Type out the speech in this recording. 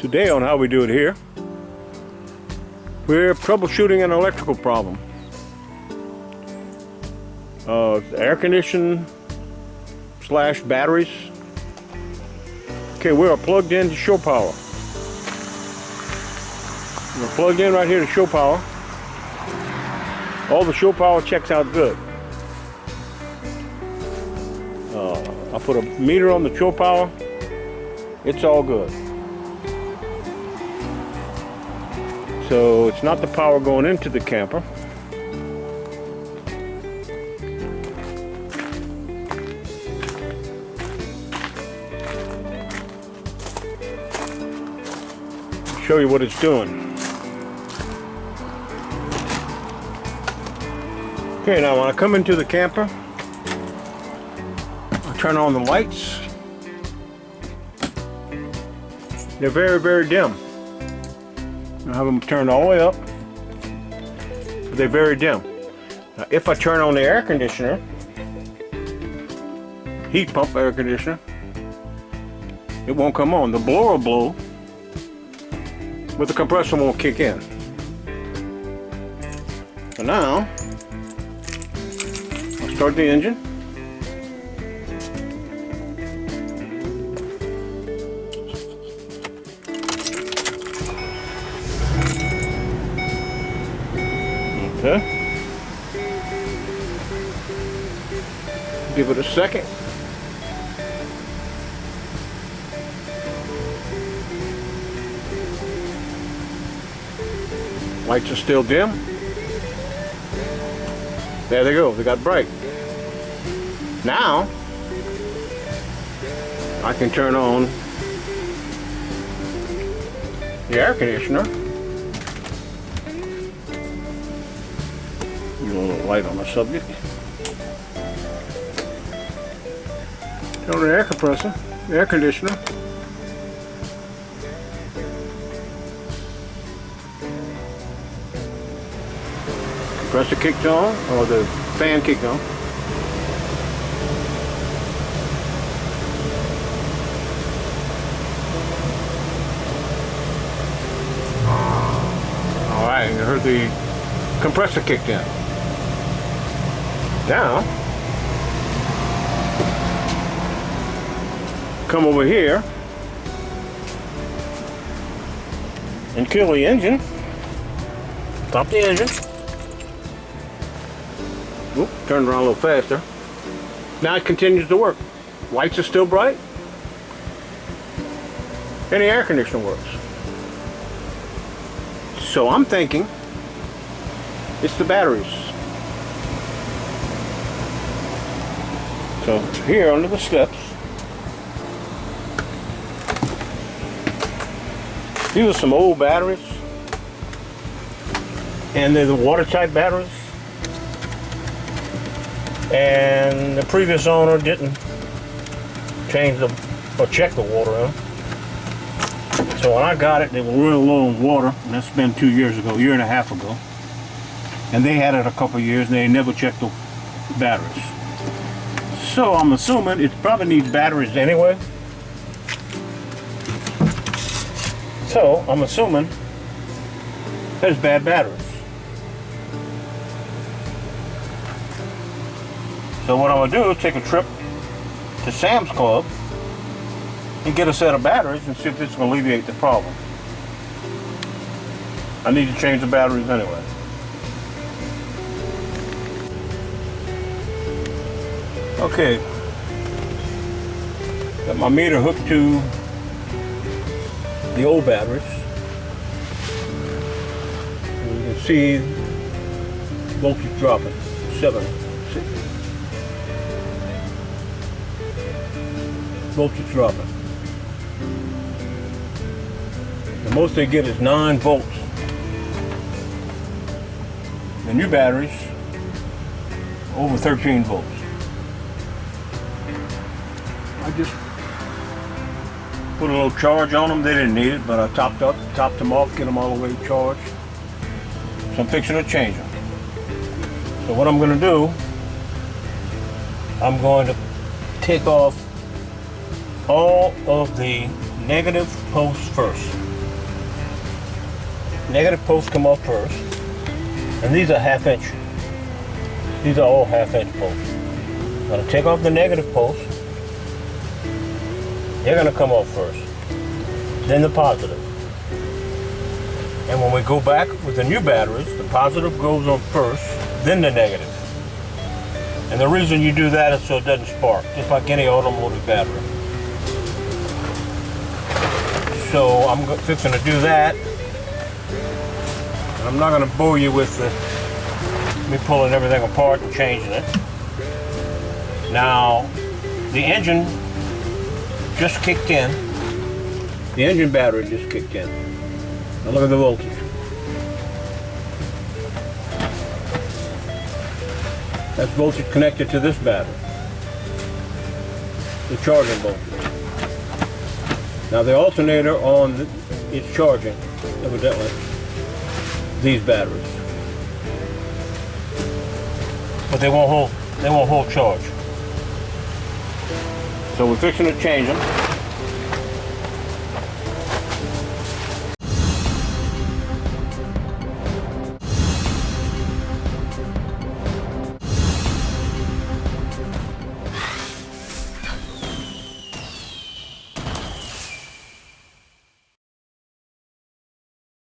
Today on How We Do It Here, we're troubleshooting an electrical problem. Air conditioning / batteries. Okay, we are plugged in to show power. We're plugged in right here to show power. All the show power checks out good. I put a meter on the show power. It's all good. So it's not the power going into the camper. I'll show you what it's doing. Okay, now when I come into the camper, I turn on the lights. They're very, very dim. I have them turned all the way up, but they're very dim. Now, if I turn on the air conditioner, heat pump air conditioner, it won't come on. The blower will blow, but the compressor won't kick in. So now, I'll start the engine. Okay. Give it a second. Lights are still dim. There they go, they got bright. Now, I can turn on the air conditioner. A little light on the subject. Turn on the air compressor, the air conditioner. Compressor kicked on, or the fan kicked on. Alright, you heard the compressor kicked in. Now, come over here and kill the engine. Stop the engine. Oop, turn around a little faster. Now it continues to work. Lights are still bright. And the air conditioner works. So I'm thinking it's the batteries. So here under the steps, these are some old batteries, and they're the watertight batteries, and the previous owner didn't change or check the water in. So when I got it, they were real low in water, and that's been 2 years ago, year and a half ago, and they had it a couple of years and they never checked the batteries. So I'm assuming it probably needs batteries anyway. So I'm assuming there's bad batteries. So what I'm going to do is take a trip to Sam's Club and get a set of batteries and see if this will alleviate the problem. I need to change the batteries anyway. Okay, got my meter hooked to the old batteries. And you can see voltage dropping, 7, 6. Voltage dropping. The most they get is 9 volts. The new batteries, over 13 volts. I just put a little charge on them. They didn't need it, but I topped them off, get them all the way charged. So I'm fixing to change them. So what I'm going to do, I'm going to take off all of the negative posts first. negative posts come off first, and these are 1/2 inch. These are all 1/2 inch posts. I'm going to take off the negative posts. They're going to come off first, then the positive. And when we go back with the new batteries, the positive goes on first, then the negative. And the reason you do that is so it doesn't spark, just like any automotive battery. So I'm fixing to do that. And I'm not going to bore you with me pulling everything apart and changing it. Now, the engine just kicked in. The engine battery just kicked in. Now look at the voltage. That's voltage connected to this battery. The charging voltage. Now the alternator on it's charging, evidently, these batteries. But they won't hold charge. So we're fixing to change them.